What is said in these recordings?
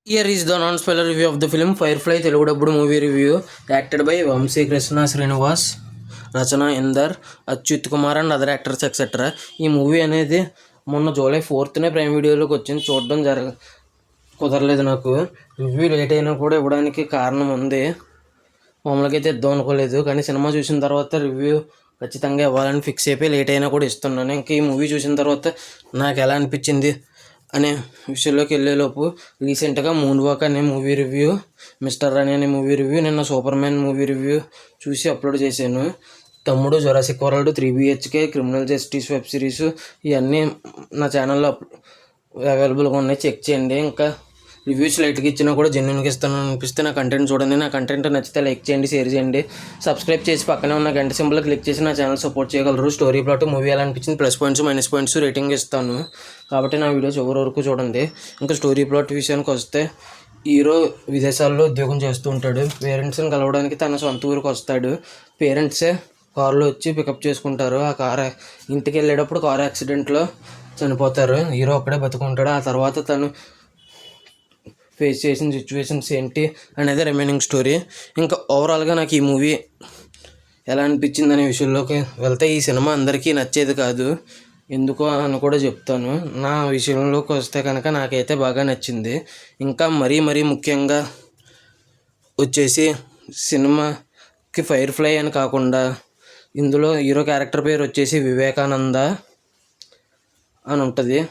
Here is the non-spoiler review of the film Firefly Telugu dubbed movie review, acted by Vamsi Krishna Srinivas, Rachana Indar, Achyut Kumar and other actors etc. ఈ movie అనేది మొన్న July 4th prime వీడియోలోకి వచ్చింది. చూడడం కుదరలేదు నాకు. Review late అయినా కూడా ఇవ్వడానికి కారణం ఉంది. మామూలుగా అయితే ఇద్దాం అనుకోలేదు, కానీ సినిమా చూసిన తర్వాత రివ్యూ ఖచ్చితంగా ఇవ్వాలని ఫిక్స్ అయిపోయి లేట్ అయినా కూడా ఇస్తున్నాను. ఇంకా ఈ మూవీ చూసిన తర్వాత నాకు ఎలా అనిపించింది అనే విషయంలోకి వెళ్ళేలోపు రీసెంట్గా మూన్ వాక్ అనే మూవీ రివ్యూ, మిస్టర్ రాణి అనే మూవీ రివ్యూ, నిన్న సూపర్ మ్యాన్ మూవీ రివ్యూ చూసి అప్లోడ్ చేశాను. తమ్ముడు, Jurassic world, 3BHK, criminal justice web series ఇవన్నీ నా ఛానల్లో అవైలబుల్గా ఉన్నాయి, చెక్ చేయండి. ఇంకా రివ్యూస్ లైట్గా ఇచ్చినా కూడా జెన్యున్గా ఇస్తాను అనిపిస్తే నా కంటెంట్ చూడండి. నా కంటెంట్ నచ్చితే లైక్ చేయండి, షేర్ చేయండి, సబ్స్క్రైబ్ చేసి పక్కనే ఉన్న గంట సింబల్ క్లిక్ చేసి నా ఛానల్ సపోర్ట్ చేయగలరు. స్టోరీ ప్లాట్ మూవీ ఎలా అనిపించింది, plus points minus points rating ఇస్తాను, కాబట్టి నా వీడియో చివరి వరకు చూడండి. ఇంకా స్టోరీ ప్లాట్ విషయానికి వస్తే, హీరో విదేశాల్లో ఉద్యోగం చేస్తూ ఉంటాడు. పేరెంట్స్ని కలవడానికి తన సొంత ఊరికి వస్తాడు. పేరెంట్సే కారులో వచ్చి పికప్ చేసుకుంటారు. ఆ కారు ఇంటికి వెళ్ళేటప్పుడు కారు యాక్సిడెంట్లో చనిపోతారు. హీరో ఒక్కడే బతుకుంటాడు. ఆ తర్వాత తను ఫేస్ చేసిన సిచ్యువేషన్స్ ఏంటి అనేది రిమైనింగ్ స్టోరీ. ఇంకా ఓవరాల్గా నాకు ఈ మూవీ ఎలా అనిపించింది అనే విషయంలోకి వెళ్తే, ఈ సినిమా అందరికీ నచ్చేది కాదు, ఎందుకో అని కూడా చెప్తాను. నా విషయంలోకి వస్తే కనుక నాకైతే బాగా నచ్చింది. ఇంకా మరీ ముఖ్యంగా వచ్చేసి సినిమాకి ఫైర్ఫ్లై అని కాకుండా ఇందులో హీరో క్యారెక్టర్ పేరు వచ్చేసి వివేకానంద అని ఉంటుంది.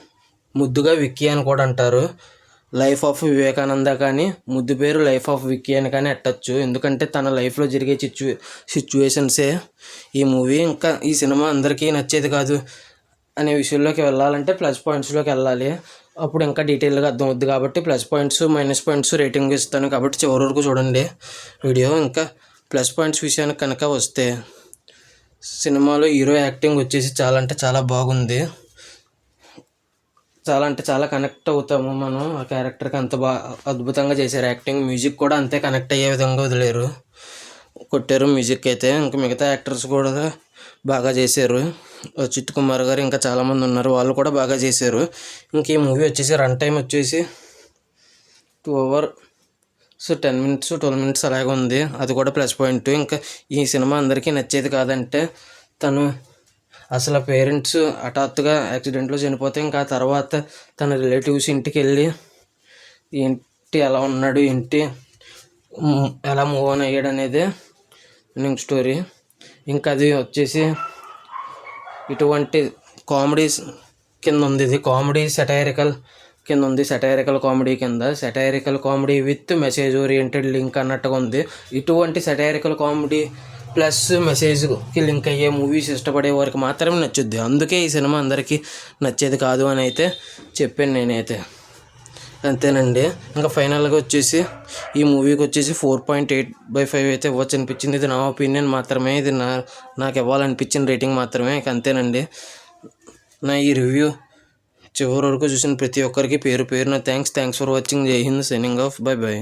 ముద్దుగా విక్కీ అని కూడా అంటారు. లైఫ్ ఆఫ్ వివేకానంద కానీ ముద్దు పేరు లైఫ్ ఆఫ్ విక్కీ అని కానీ ఎట్టచ్చు, ఎందుకంటే తన లైఫ్లో జరిగే సిచ్యువేషన్సే ఈ మూవీ. ఇంకా ఈ సినిమా అందరికీ నచ్చేది కాదు అనే విషయంలోకి వెళ్ళాలంటే ప్లస్ పాయింట్స్లోకి వెళ్ళాలి, అప్పుడు ఇంకా డీటెయిల్గా అర్థం అవుద్ది. కాబట్టి plus points minus points rating ఇస్తాను, కాబట్టి చివరి వరకు చూడండి వీడియో. ఇంకా ప్లస్ పాయింట్స్ విషయానికి కనుక వస్తే, సినిమాలో హీరో యాక్టింగ్ వచ్చేసి చాలా అంటే చాలా బాగుంది. చాలా అంటే చాలా కనెక్ట్ అవుతాము మనం ఆ క్యారెక్టర్కి, అంత అద్భుతంగా చేశారు యాక్టింగ్. మ్యూజిక్ కూడా అంతే కనెక్ట్ అయ్యే విధంగా వదిలేరు, కొట్టారు మ్యూజిక్ అయితే. ఇంకా మిగతా యాక్టర్స్ కూడా బాగా చేశారు. అచ్యుత్ కుమార్ గారు ఇంకా చాలామంది ఉన్నారు, వాళ్ళు కూడా బాగా చేశారు. ఇంక ఈ మూవీ వచ్చేసి రన్ టైం వచ్చేసి 2 hours 10 minutes 12 minutes అలాగే ఉంది, అది కూడా ప్లస్ పాయింట్. ఇంకా ఈ సినిమా అందరికీ నచ్చేది కాదంటే, తను అసలు పేరెంట్స్ హఠాత్తుగా యాక్సిడెంట్లో చనిపోతే ఇంకా ఆ తర్వాత తన రిలేటివ్స్ ఇంటికి వెళ్ళి ఏంటి ఎలా ఉన్నాడు, ఏంటి ఎలా మూవ్ ఆన్ అయ్యాడు అనేది నేను స్టోరీ. ఇంకా అది వచ్చేసి ఇటువంటి కామెడీస్ కింద ఉంది, ఇది కామెడీ సెటైరికల్ కింద ఉంది, సెటైరికల్ కామెడీ కింద, satirical comedy with message oriented link అన్నట్టుగా ఉంది. ఇటువంటి సెటైరికల్ కామెడీ ప్లస్ మెసేజ్కి లింక్ అయ్యే మూవీస్ ఇష్టపడే వారికి మాత్రమే నచ్చుద్ది. అందుకే ఈ సినిమా అందరికీ నచ్చేది కాదు అని అయితే చెప్పాను నేనైతే, అంతేనండి. ఇంకా ఫైనల్గా వచ్చేసి ఈ మూవీకి వచ్చేసి 4.8/5 అయితే ఇవ్వచ్చు అనిపించింది. ఇది నా ఒపీనియన్ మాత్రమే, ఇది నాకు ఇవ్వాలనిపించిన రేటింగ్ మాత్రమే. ఇక అంతేనండి. నా ఈ రివ్యూ చివరి వరకు చూసిన ప్రతి ఒక్కరికి పేరు పేరున థ్యాంక్స్ ఫర్ వాచింగ్. జై హింద్, సైనింగ్ ఆఫ్, బై.